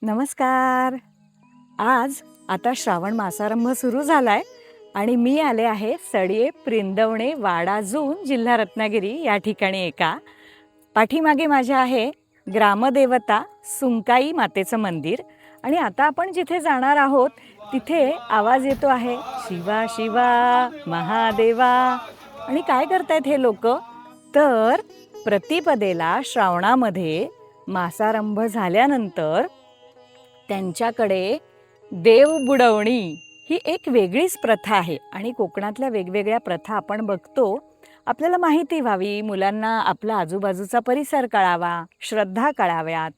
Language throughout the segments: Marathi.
नमस्कार. आज आता श्रावण मासारंभ सुरू झालाय आणि मी आले आहे सडिये प्रिंदवणे वाडाजून जिल्हा रत्नागिरी या ठिकाणी. एका पाठीमागे माझ्या आहे ग्रामदेवता सुंकाई मातेचं मंदिर आणि आता आपण जिथे जाणार आहोत तिथे आवाज येतो आहे शिवा शिवा महादेवा. आणि काय करतायत हे लोक तर प्रतिपदेला श्रावणामध्ये मासारंभ झाल्यानंतर त्यांच्याकडे देव बुडवणी ही एक वेगळीच प्रथा आहे. आणि कोकणातल्या वेगवेगळ्या प्रथा आपण बघतो, आपल्याला माहिती व्हावी, मुलांना आपला आजूबाजूचा परिसर कळावा, श्रद्धा कळाव्यात,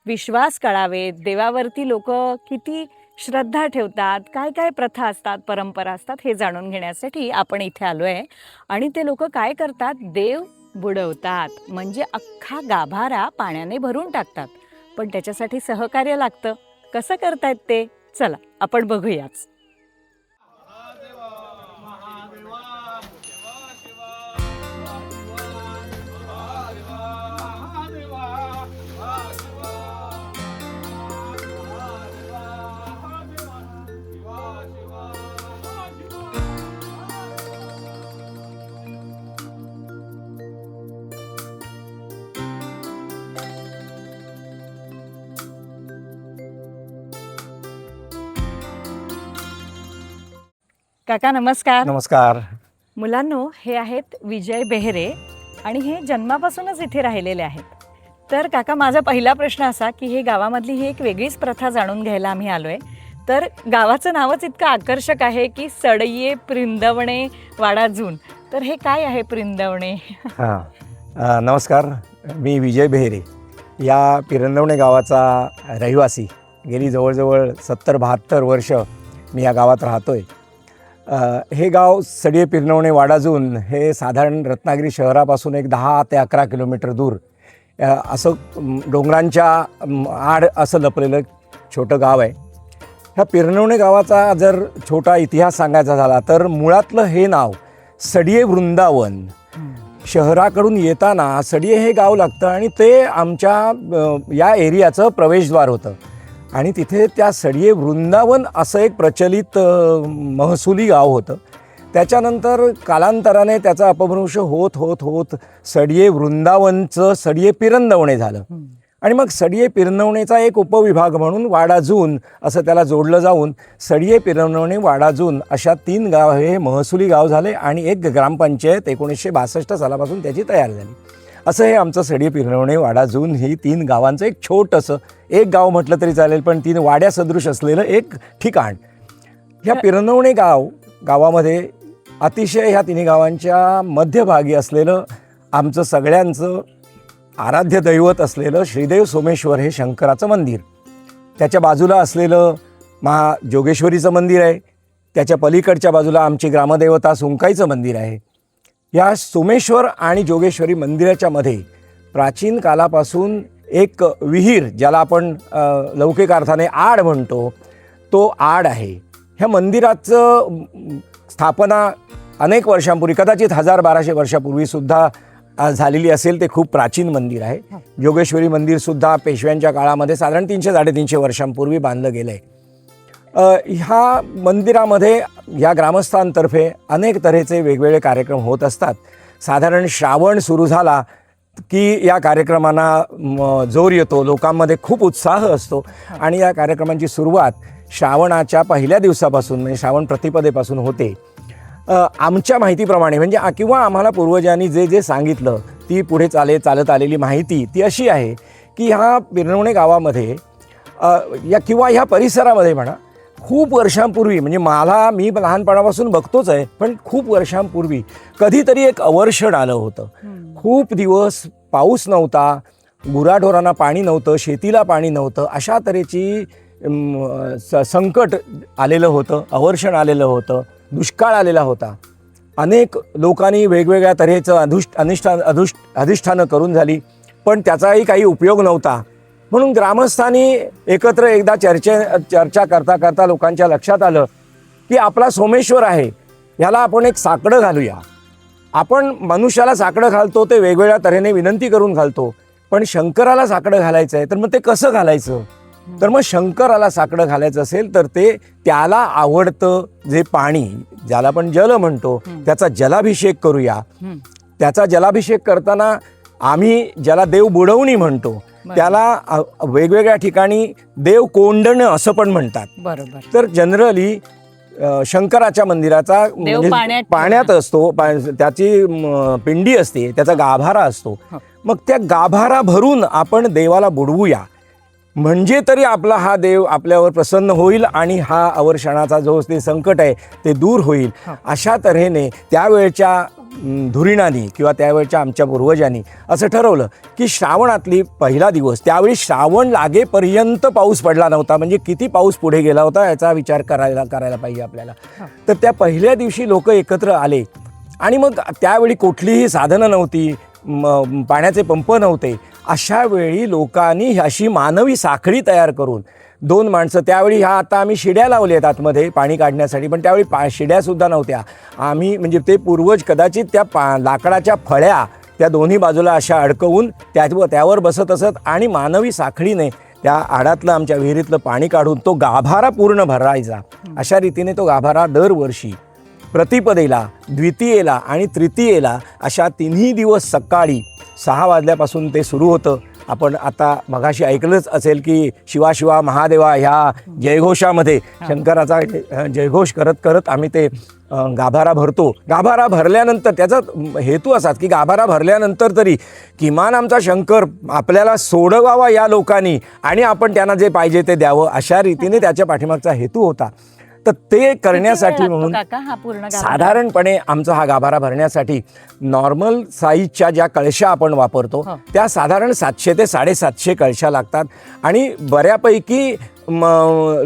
विश्वास कळावेत, देवावरती लोक किती श्रद्धा ठेवतात, काय काय प्रथा असतात, परंपरा असतात, हे जाणून घेण्यासाठी आपण इथे आलो आहे. आणि ते लोक काय करतात, देव बुडवतात, म्हणजे अख्खा गाभारा पाण्याने भरून टाकतात. पण त्याच्यासाठी सहकार्य लागतं. कसं करतायत ते चला आपण बघूयाच. काका नमस्कार. नमस्कार. मुलांनो, हे आहेत विजय बेहरे आणि हे जन्मापासूनच इथे राहिलेले आहेत. तर काका, माझा पहिला प्रश्न असा की हे गावामधली ही एक वेगळीच प्रथा जाणून घ्यायला आम्ही आलोय. तर गावाचं नावच इतकं आकर्षक आहे की सडिये प्रिंदवणे वाडाजून. तर हे काय आहे प्रिंदवणे? नमस्कार. मी विजय बेहरे, या पिरंदवणे गावाचा रहिवासी. गेली जवळजवळ 70-72 वर्ष मी या गावात राहतोय. हे गाव सडिये पिरंदवणे वाडाजून हे साधारण रत्नागिरी शहरापासून एक 10 ते 11 किलोमीटर दूर असं डोंगरांच्या आड असं लपलेलं छोटं गाव आहे. ह्या पिरंदवणे गावाचा जर छोटा इतिहास सांगायचा झाला तर मुळातलं हे नाव सडिये वृंदावन. शहराकडून येताना सडिये हे गाव लागतं आणि ते आमच्या या एरियाचं प्रवेशद्वार होतं. आणि तिथे त्या सडिये वृंदावन असं एक प्रचलित महसुली गाव होतं. त्याच्यानंतर कालांतराने त्याचा अपभ्रंश होत होत होत सडिये वृंदावनचं सडिये पिरंदवणे झालं. आणि मग सडिये पिरंदवणेचा एक उपविभाग म्हणून वाडाजून असं त्याला जोडलं जाऊन सडिये पिरंदवणे वाडाजून अशा 3 गाव हे महसुली गाव झाले आणि एक ग्रामपंचायत 1962 सालापासून त्याची तयार झाली. असं हे आमचं सडिये पिरंदवणे वाडाजून ही 3 गावांचं एक छोटंसं, एक गाव म्हटलं तरी चालेल पण 3 वाड्यासदृश असलेलं एक ठिकाण. ह्या पिरंदवणे गावामध्ये अतिशय ह्या 3 गावांच्या मध्यभागी असलेलं आमचं सगळ्यांचं आराध्य दैवत असलेलं श्रीदेव सोमेश्वर हे शंकराचं मंदिर, त्याच्या बाजूला असलेलं महाजोगेश्वरीचं मंदिर आहे, त्याच्या पलीकडच्या बाजूला आमची ग्रामदेवता सुंकाईचं मंदिर आहे. या सोमेश्वर आणि जोगेश्वरी मंदिराच्या मध्ये प्राचीन कालापासून एक विहीर, ज्याला आपण लौकिक अर्थाने आड म्हणतो, तो आड आहे. ह्या मंदिराचं स्थापना अनेक वर्षांपूर्वी, कदाचित 1000-1200 वर्षापूर्वीसुद्धा झालेली असेल. ते खूप प्राचीन मंदिर आहे. जोगेश्वरी मंदिरसुद्धा पेशव्यांच्या काळामध्ये साधारण 300-350 वर्षांपूर्वी बांधलं गेलं आहे. ह्या मंदिरामध्ये या ग्रामस्थांतर्फे अनेक तऱ्हेचे वेगवेगळे कार्यक्रम होत असतात. साधारण श्रावण सुरू झाला की या कार्यक्रमांना जोर येतो, लोकांमध्ये खूप उत्साह असतो आणि या कार्यक्रमांची सुरुवात श्रावणाच्या पहिल्या दिवसापासून म्हणजे श्रावण प्रतिपदेपासून होते. आमच्या माहितीप्रमाणे म्हणजे किंवा आम्हाला पूर्वजांनी जे जे सांगितलं ती पुढे चालत आलेली माहिती ती अशी आहे की ह्या पिरंदवणे गावामध्ये किंवा ह्या परिसरामध्ये म्हणा, खूप वर्षांपूर्वी, म्हणजे मी लहानपणापासून बघतोच आहे, पण खूप वर्षांपूर्वी कधीतरी एक अवर्षण आलं होतं. खूप दिवस पाऊस नव्हता, गुराढोरांना पाणी नव्हतं, शेतीला पाणी नव्हतं, अशा तऱ्हेची संकट आलेलं होतं, अवर्षण आलेलं होतं, दुष्काळ आलेला होता. अनेक लोकांनी वेगवेगळ्या तऱ्हेचं अधिष्ठानं करून झाली, पण त्याचाही काही उपयोग नव्हता. म्हणून ग्रामस्थांनी एकत्र एकदा चर्चा करता करता लोकांच्या लक्षात आलं की आपला सोमेश्वर आहे, ह्याला आपण एक साकडं घालूया. आपण मनुष्याला साकडं घालतो ते वेगवेगळ्या तऱ्हेने विनंती करून घालतो, पण शंकराला साकडं घालायचं आहे तर मग ते कसं घालायचं तर मग शंकराला साकडं घालायचं असेल तर ते त्याला आवडतं जे पाणी, ज्याला आपण जल म्हणतो, त्याचा जलाभिषेक करूया. त्याचा जलाभिषेक करताना आम्ही ज्याला देव बुडवणी म्हणतो त्याला वेगवेगळ्या ठिकाणी देव कोंडणं असं पण म्हणतात. बरोबर. तर जनरली शंकराच्या मंदिराचा म्हणजे पाण्यात असतो, त्याची पिंडी असते, त्याचा गाभारा असतो. मग त्या गाभारा भरून आपण देवाला बुडवूया, म्हणजे तरी आपला हा देव आपल्यावर प्रसन्न होईल आणि हा अवर्षणाचा जो ते संकट आहे ते दूर होईल. अशा तऱ्हेने त्यावेळच्या धुरीणांनी किंवा त्यावेळच्या आमच्या पूर्वजांनी असं ठरवलं की श्रावणातली पहिला दिवस, त्यावेळी श्रावण लागेपर्यंत पाऊस पडला नव्हता, म्हणजे किती पाऊस पुढे गेला होता याचा विचार करायला पाहिजे आपल्याला. तर त्या पहिल्या दिवशी लोक एकत्र आले आणि मग त्यावेळी कुठलीही साधनं नव्हती, पाण्याचे पंप नव्हते. अशा वेळी लोकांनी अशी मानवी साखळी तयार करून 2 माणसं, त्यावेळी ह्या आता आम्ही शिड्या लावल्या आहेत आतमध्ये पाणी काढण्यासाठी, पण त्यावेळी शिड्यासुद्धा नव्हत्या. आम्ही म्हणजे ते पूर्वज कदाचित त्या लाकडाच्या फळ्या त्या दोन्ही बाजूला अशा अडकवून त्यावर बसत असत आणि मानवी साखळीने त्या आडातलं आमच्या विहिरीतलं पाणी काढून तो गाभारा पूर्ण भरायचा. अशा रीतीने तो गाभारा दरवर्षी प्रतिपदेला, द्वितीयेला आणि तृतीयेला अशा 3ही दिवस सकाळी 6 वाजल्यापासून ते सुरू होतं. आपण आता मगाशी ऐकलंच असेल की शिवा शिवा महादेवा ह्या जयघोषामध्ये शंकराचा जयघोष करत करत आम्ही ते गाभारा भरतो. गाभारा भरल्यानंतर त्याचा हेतू असाच की गाभारा भरल्यानंतर तरी किमान आमचा शंकर आपल्याला सोडवावा या लोकांनी आणि आपण त्यांना जे पाहिजे ते द्यावं, अशा रीतीने त्याच्या पाठीमागचा हेतू होता. तर ते करण्यासाठी म्हणून साधारणपणे आमचा हा गाभारा भरण्यासाठी नॉर्मल साईजच्या ज्या कळशा आपण वापरतो त्या साधारण 700 ते 750 कळशा लागतात. आणि बऱ्यापैकी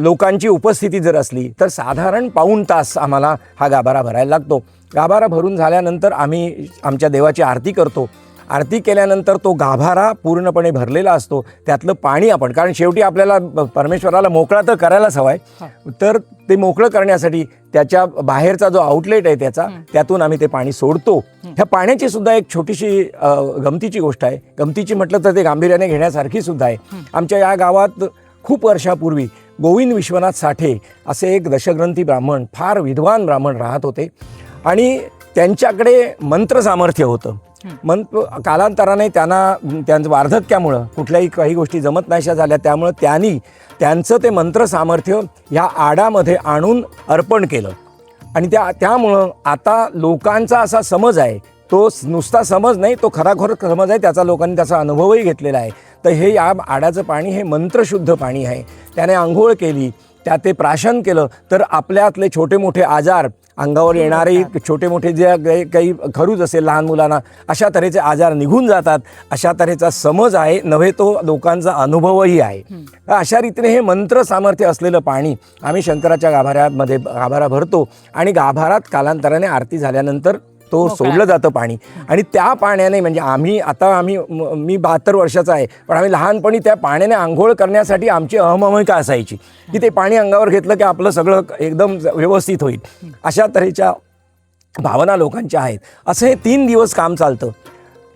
लोकांची उपस्थिती जर असली तर साधारण पाऊण तास आम्हाला हा गाभारा भरायला लागतो. गाभारा भरून झाल्यानंतर आम्ही आमच्या देवाची आरती करतो. आरती केल्यानंतर तो गाभारा पूर्णपणे भरलेला असतो. त्यातलं पाणी आपण, कारण शेवटी आपल्याला परमेश्वराला मोकळा तर करायलाच हवा आहे, तर ते मोकळं करण्यासाठी त्याच्या बाहेरचा जो आउटलेट आहे त्यातून आम्ही ते पाणी सोडतो. ह्या पाण्याची सुद्धा एक छोटीशी गमतीची गोष्ट आहे. गमतीची म्हटलं तर ते गांभीर्याने घेण्यासारखी सुद्धा आहे. आमच्या या गावात खूप वर्षापूर्वी गोविंद विश्वनाथ साठे असे एक दशग्रंथी ब्राह्मण, फार विद्वान ब्राह्मण राहत होते आणि त्यांच्याकडे मंत्र सामर्थ्य होतं. कालांतराने त्यांचं वार्धक्यामुळं काही गोष्टी जमत नाहीशा झाल्या, त्यामुळं त्यांचं ते मंत्र सामर्थ्य ह्या आडामध्ये आणून अर्पण केलं. आणि त्यामुळं आता लोकांचा असा समज आहे, तो नुसता समज नाही, तो खराखोर समज आहे, त्याचा लोकांनी त्याचा अनुभवही घेतलेला आहे. तर हे या आडाचं पाणी हे मंत्रशुद्ध पाणी आहे. त्याने आंघोळ केली, त्यात ते प्राशन केलं तर आपल्यातले छोटे मोठे आजार, अंगावर येणारे छोटे मोठे जे काही खरूज असेल लहान मुलांना, अशा तऱ्हेचे आजार निघून जातात. अशा तऱ्हेचा समज आहे, नव्हे तो लोकांचा अनुभवही आहे. अशा रीतीने हे मंत्र सामर्थ्य असलेलं पाणी आम्ही शंकराच्या गाभारा भरतो आणि गाभारात कालांतराने आरती झाल्यानंतर तो सोडलं जातं पाणी. आणि त्या पाण्याने म्हणजे मी 72 वर्षाचा आहे, पण आम्ही लहानपणी त्या पाण्याने आंघोळ करण्यासाठी आमची अहमहिका असायची की ते पाणी अंगावर घेतलं की आपलं सगळं एकदम व्यवस्थित होईल. अशा तऱ्हेच्या भावना लोकांच्या आहेत. असं हे 3 दिवस काम चालतं.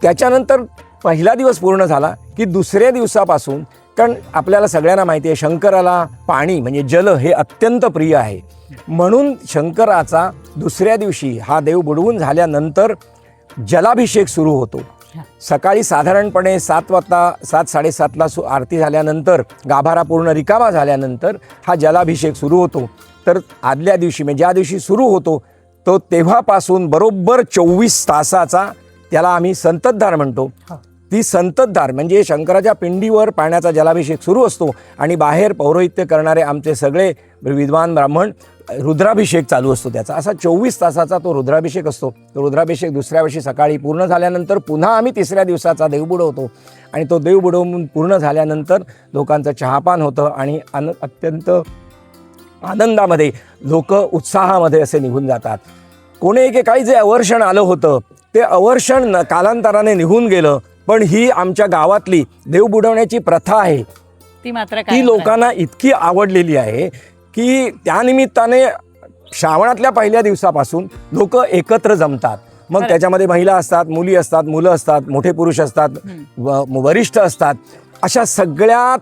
त्याच्यानंतर पहिला दिवस पूर्ण झाला की दुसऱ्या दिवसापासून, कारण आपल्याला सगळ्यांना माहिती आहे शंकराला पाणी म्हणजे जल हे अत्यंत प्रिय आहे, म्हणून शंकराचा दुसऱ्या दिवशी हा देव बुडवून झाल्यानंतर जलाभिषेक सुरू होतो. सकाळी साधारणपणे 7:07-7:30ला आरती झाल्यानंतर गाभारा पूर्ण रिकामा झाल्यानंतर हा जलाभिषेक सुरू होतो. तर आदल्या दिवशी म्हणजे ज्या दिवशी सुरू होतो तो तेव्हापासून बरोबर 24 तासाचा त्याला आम्ही संततधार म्हणतो. ती संततधार म्हणजे शंकराच्या पिंडीवर पाण्याचा जलाभिषेक सुरू असतो आणि बाहेर पौरोहित्य करणारे आमचे सगळे विद्वान ब्राह्मण रुद्राभिषेक चालू असतो त्याचा. असा 24 तासाचा तो रुद्राभिषेक असतो. तो रुद्राभिषेक दुसऱ्या वर्षी सकाळी पूर्ण झाल्यानंतर पुन्हा आम्ही तिसऱ्या दिवसाचा देव बुडवतो आणि तो देव बुडवून पूर्ण झाल्यानंतर लोकांचं चहापान होतं आणि अत्यंत आनंदामध्ये लोक उत्साहामध्ये असे निघून जातात. कोणी एकेकाळी जे अवर्षण आलं होतं ते अवर्षण कालांतराने निघून गेलं, पण ही आमच्या गावातली देव बुडवण्याची प्रथा आहे ती लोकांना इतकी आवडलेली आहे की त्यानिमित्ताने श्रावणातल्या पहिल्या दिवसापासून लोक एकत्र जमतात. मग त्याच्यामध्ये महिला असतात, मुली असतात, मुलं असतात, मोठे पुरुष असतात, वरिष्ठ असतात. अशा सगळ्या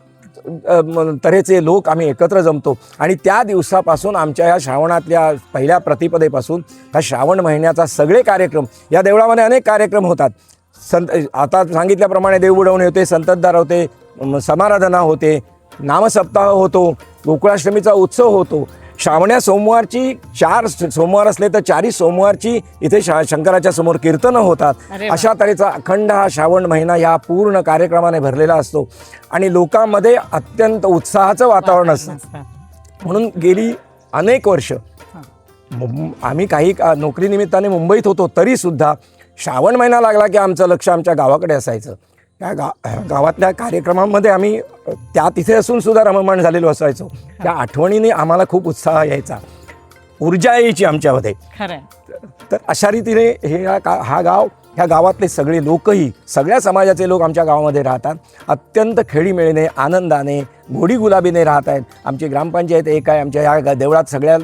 तऱ्हेचे लोक आम्ही एकत्र जमतो आणि त्या दिवसापासून आमच्या ह्या श्रावणातल्या पहिल्या प्रतिपदेपासून ह्या श्रावण महिन्याचा सगळे कार्यक्रम, या देवळामध्ये अनेक कार्यक्रम होतात. आता सांगितल्याप्रमाणे देवबुडवणे होते, संततधार होते, समाराधना होते, नामसप्ताह होतो, गोकुळाष्टमीचा उत्सव होतो. श्रावण्या सोमवारची 4 सोमवार असले तर 4ही सोमवारची इथे शंकराच्या समोर कीर्तनं होतात. अशा तऱ्हेचा अखंड हा श्रावण महिना ह्या पूर्ण कार्यक्रमाने भरलेला असतो आणि लोकांमध्ये अत्यंत उत्साहाचं वातावरण असतं. म्हणून गेली अनेक वर्ष आम्ही काही नोकरीनिमित्ताने मुंबईत होतो, तरीसुद्धा श्रावण महिना लागला की आमचं लक्ष आमच्या गावाकडे असायचं. त्या गावातल्या कार्यक्रमांमध्ये आम्ही त्या तिथे असून सुद्धा रममाण झालेलो असायचो. त्या आठवणीने आम्हाला खूप उत्साह यायचा, ऊर्जा यायची आमच्यामध्ये. तर अशा रीतीने हा गाव, ह्या गावातले सगळे लोकही, सगळ्या समाजाचे लोक आमच्या गावामध्ये राहतात. अत्यंत खेळीमेळीने, आनंदाने, गोडी गुलाबीने राहत आहेत. आमची ग्रामपंचायत एक आहे. आमच्या ह्या देवळात सगळ्या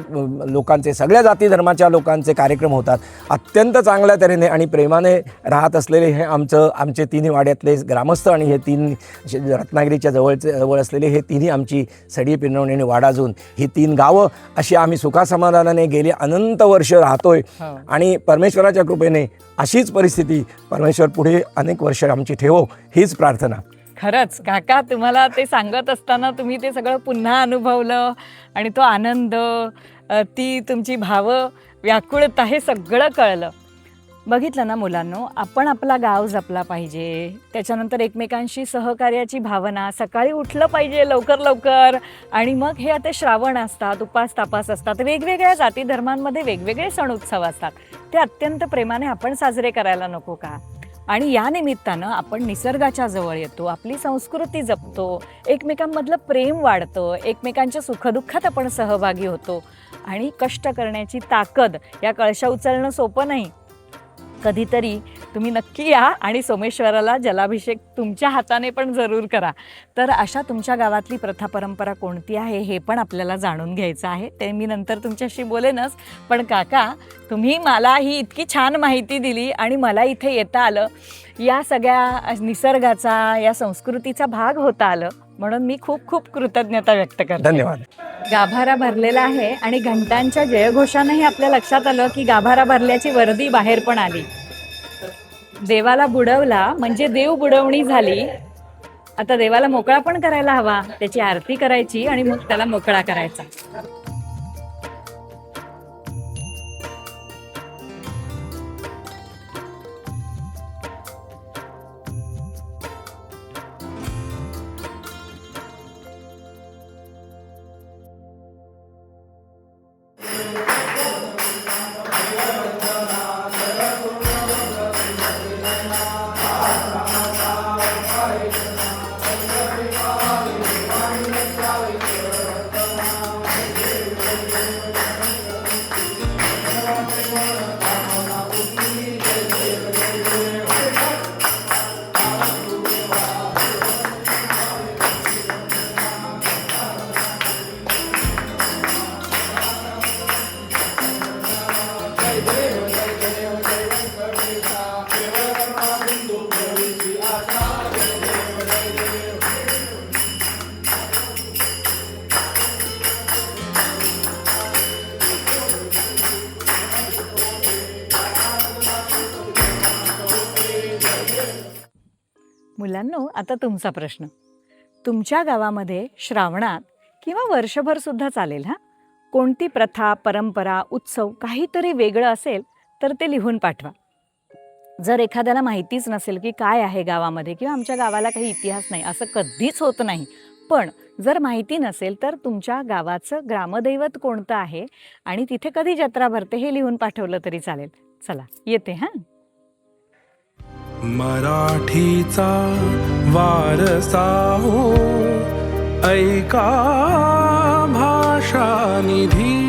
लोकांचे, सगळ्या जाती धर्माच्या लोकांचे कार्यक्रम होतात. अत्यंत चांगल्या तऱ्हेने आणि प्रेमाने राहत असलेले हे आमचे तिन्ही वाड्यातले ग्रामस्थ आणि हे 3 रत्नागिरीच्या जवळ असलेले हे तिन्ही आमची सडी, पिरनवणे आणि वाडाजून ही 3 गावं अशी आम्ही सुखासमाधानाने गेली अनंत वर्ष राहतोय. आणि परमेश्वराच्या कृपेने अशीच परिस्थिती परमेश्वर पुढे अनेक वर्ष आमची ठेवो, हीच प्रार्थना. खरंच काका, तुम्हाला ते सांगत असताना तुम्ही ते सगळं पुन्हा अनुभवलं आणि तो आनंद, ती तुमची भावं, व्याकुळता, हे सगळं कळलं. बघितलं ना मुलांनो, आपण आपला गाव जपला पाहिजे. त्याच्यानंतर एकमेकांशी सहकार्याची भावना, सकाळी उठलं पाहिजे लवकर लवकर. आणि मग हे आता श्रावण असतात, उपास तापास असतात, वेगवेगळ्या जाती धर्मांमध्ये वेगवेगळे सण उत्सव असतात. ते अत्यंत प्रेमाने आपण साजरे करायला नको का? आणि या निमित्तानं आपण निसर्गाच्या जवळ येतो, आपली संस्कृती जपतो, एकमेकांमधलं प्रेम वाढतं, एकमेकांच्या सुखदुःखात आपण सहभागी होतो. आणि कष्ट करण्याची ताकद, या कळशा उचलणं सोपं नाही. कधीतरी तुम्ही नक्की या आणि सोमेश्वराला जलाभिषेक तुमच्या हाताने पण जरूर करा. तर अशा तुमच्या गावातली प्रथा परंपरा कोणती आहे हे पण आपल्याला जाणून घ्यायचं आहे. ते मी नंतर तुमच्याशी बोलेनच. पण काका, तुम्ही मला ही इतकी छान माहिती दिली आणि मला इथे येता आलं, या सगळ्या निसर्गाचा, या संस्कृतीचा भाग होता आलं, म्हणून मी खूप खूप कृतज्ञता व्यक्त करते. धन्यवाद. गाभारा भरलेला आहे आणि घंटांच्या जयघोषानंही आपल्या लक्षात आलं की गाभारा भरल्याची वर्दी बाहेर पण आली. देवाला बुडवला म्हणजे देव बुडवणी झाली. आता देवाला मोकळा पण करायला हवा, त्याची आरती करायची आणि मग त्याला मोकळा करायचा. मुलांनो, आता तुमचा प्रश्न. तुमच्या गावामध्ये श्रावणात किंवा वर्षभर सुद्धा चालेल कोणती प्रथा, परंपरा, उत्सव काहीतरी वेगळं असेल तर ते लिहून पाठवा. जर एखाद्याला माहितीच नसेल की काय आहे गावामध्ये किंवा आमच्या गावाला काही इतिहास नाही, असं कधीच होत नाही. पण जर माहिती नसेल तर तुमच्या गावाचं ग्रामदैवत कोणतं आहे आणि तिथे कधी जत्रा भरते हे लिहून पाठवलं तरी चालेल. चला येते. मराठीचा वारसा हो, ऐका भाषा निधी.